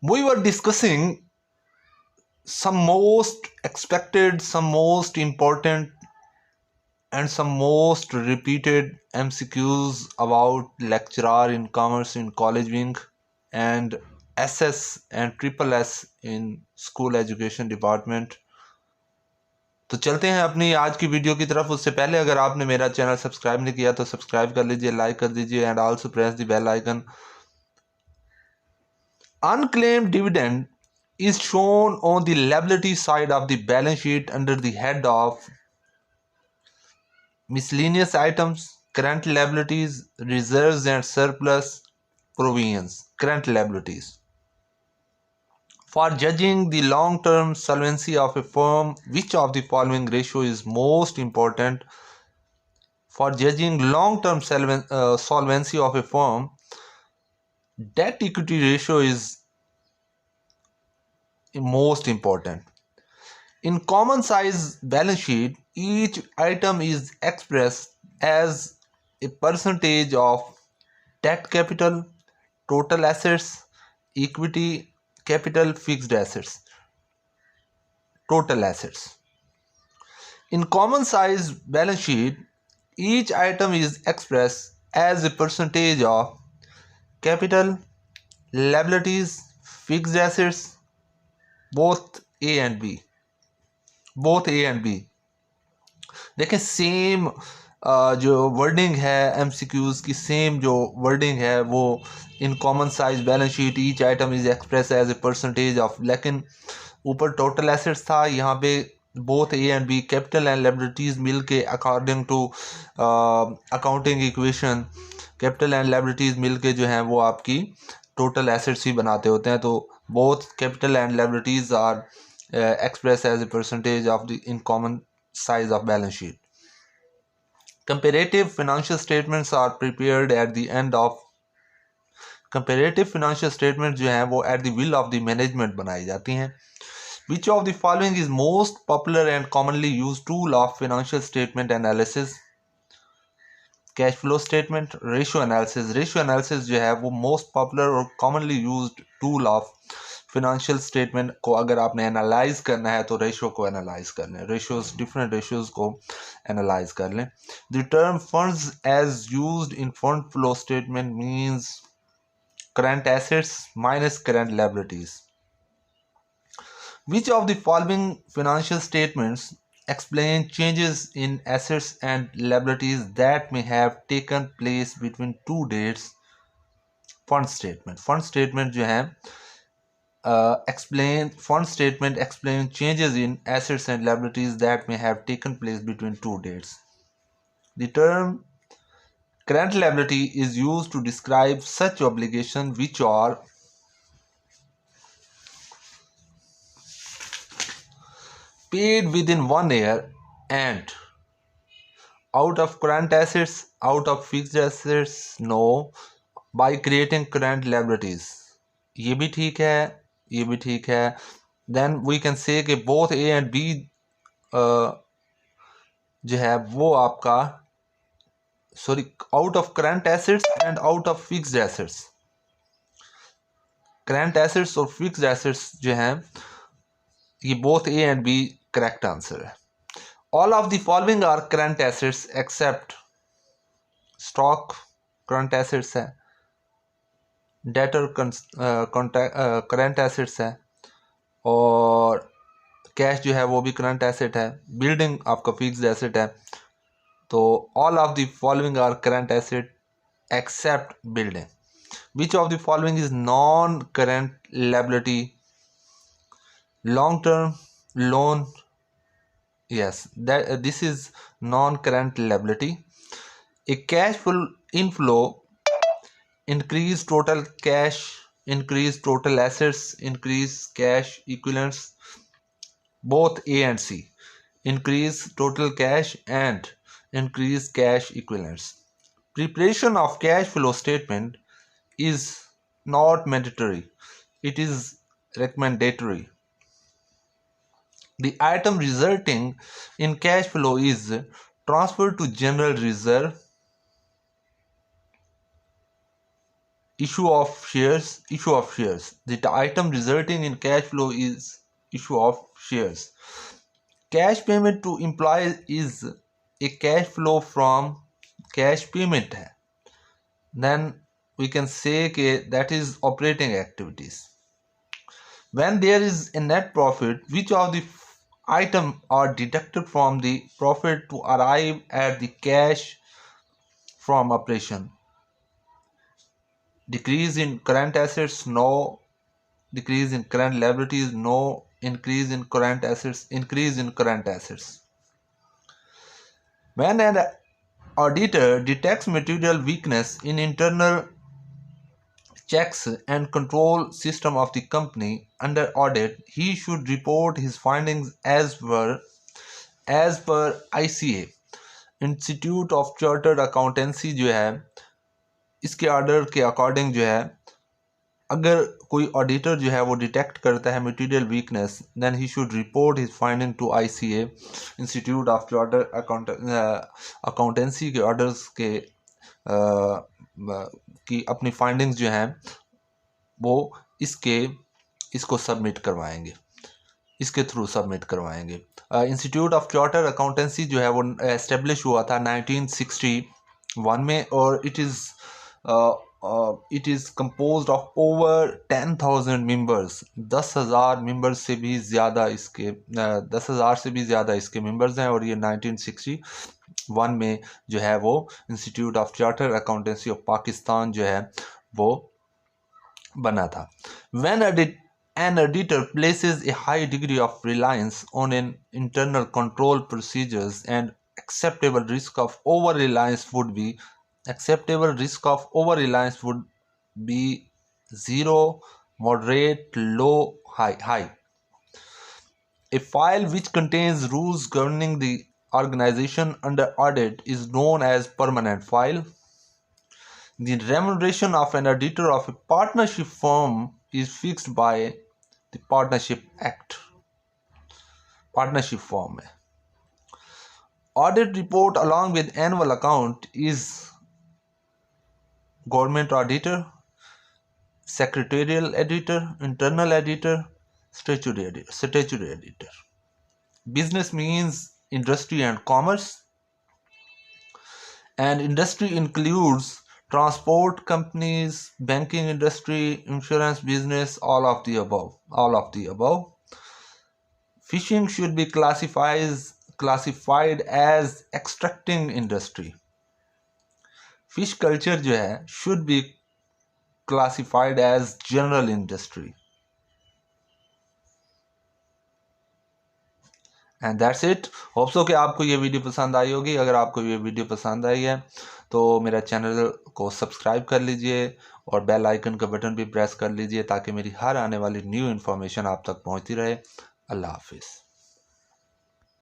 We were discussing some most expected, some most important, and some most repeated MCQs about lecturer in commerce in college wing and SS and triple S in school education department. तो चलते हैं अपनी आज की video की तरफ। उससे पहले अगर आपने मेरा चैनल सब्सक्राइब नहीं किया तो सब्सक्राइब कर लीजिए, लाइक कर दीजिए and also press the bell icon. Unclaimed dividend is shown on the liability side of the balance sheet under the head of miscellaneous items, current liabilities, reserves and surplus provisions. Current liabilities. For judging the long-term solvency of a firm, which of the following ratio is most important? For judging long-term solvency of a firm, debt equity ratio is most important. In common size balance sheet, each item is expressed as a percentage of debt capital, total assets, equity capital, fixed assets, total assets. In common size balance sheet, each item is expressed as a percentage of capital, liabilities, fixed assets, both A and B. देखें same जो wording है MCQs की, same जो wording है वो in common size balance sheet each item is express as a percentage of, लेकिन ऊपर total assets था, यहाँ पे both A and B capital and liabilities मिल के according to accounting equation capital and liabilities मिल के जो हैं वो आपकी टोटल एसेट्स ही बनाते होते हैं। तो both capital and liabilities are expressed as a percentage of the in common size of balance sheet. Comparative financial statements are prepared at the end of comparative financial statements जो हैं वो at the will of the management बनाई जाती हैं. Which of the following is most popular and commonly used tool of financial statement analysis? Cash flow statement, ratio analysis. Ratio analysis जो है वो most popular और commonly used tool of financial statement को अगर आपने एनालाइज करना है तो रेशियो को एनालाइज कर लें, रेशियोज डिफरेंट रेशियोज को एनालाइज कर लें। The term funds as used in fund flow statement means current assets minus current liabilities. Which of the following financial statements explain changes in assets and liabilities that may have taken place between two dates? Fund statement जो है fund statement explain changes in assets and liabilities that may have taken place between two dates. The term current liability is used to describe such obligations which are paid within 1 year and out of current assets, out of fixed assets, no, by creating current liabilities. ये भी ठीक है, ये भी ठीक है। Then we can say कि both A and B जो है वो आपका out of current assets and out of fixed assets, current assets और फिक्स्ड एसेट्स जो हैं ये both A and B correct answer है। All of the following are current assets except stock current assets है, डेटर करंट एसेट्स है और cash जो है वो भी करंट एसेट है, बिल्डिंग आपका फिक्स्ड एसेट है। तो all of the following are current asset except building. Which of the following is non current liability? Long term loan, yes, that this is non current liability. A cash flow inflow increase total cash, increase total assets, increase cash equivalents, both A and C, increase total cash and increase cash equivalents. Preparation of cash flow statement is not mandatory, it is recommendatory. The item resulting in cash flow is transferred to general reserve, issue of shares. The item resulting in cash flow is issue of shares. Cash payment to employees is a cash flow from cash payment है. Then we can say that is operating activities. When there is a net profit, which of the items are deducted from the profit to arrive at the cash from operation? Decrease in current assets, no. Decrease in current liabilities, no. Increase in current assets, increase in current assets. When an auditor detects material weakness in internal checks and control system of the company under audit, he should report his findings as per ICA, institute of Chartered accountancy जो है इसके order के according जो है अगर कोई auditor जो है वो डिटेक्ट करता है material weakness, then he should report his finding to ICA, Institute of Chartered Accountancy के ऑर्डर्स के की अपनी फाइंडिंग्स जो हैं वो इसको सबमिट करवाएंगे, इसके थ्रू सबमिट करवाएंगे. इंस्टीट्यूट ऑफ चार्टर्ड अकाउंटेंसी जो है वो एस्टेब्लिश हुआ था 1961 में और it is composed of over 10,000 members. 10,000 members से भी ज़्यादा इसके 10,000 से भी ज़्यादा इसके मेंबर्स हैं और ये 1961 में जो है वो institute of Chartered accountancy of Pakistan जो है वो बना था. When an auditor places a high degree of reliance on an internal control procedures and acceptable risk of over-reliance would be 0, moderate, low, high. A file which contains rules governing the organization under audit is known as permanent file. The remuneration of an auditor of a partnership firm is fixed by the Partnership Act. Partnership firm है. Audit report along with annual account is government auditor, secretarial auditor, internal auditor, statutory auditor. Business means industry and commerce, and industry includes transport companies, banking industry, insurance business, all of the above. Fishing should be classified as extracting industry. Fish culture जो है should be classified as general industry. And that's it. Hope so कि आपको ये video पसंद आई होगी. अगर आपको ये वीडियो पसंद आई है तो मेरा चैनल को सब्सक्राइब कर लीजिए और बेल आइकन का बटन भी प्रेस कर लीजिए ताकि मेरी हर आने वाली न्यू इन्फॉर्मेशन आप तक पहुंचती रहे. अल्लाह हाफिज़.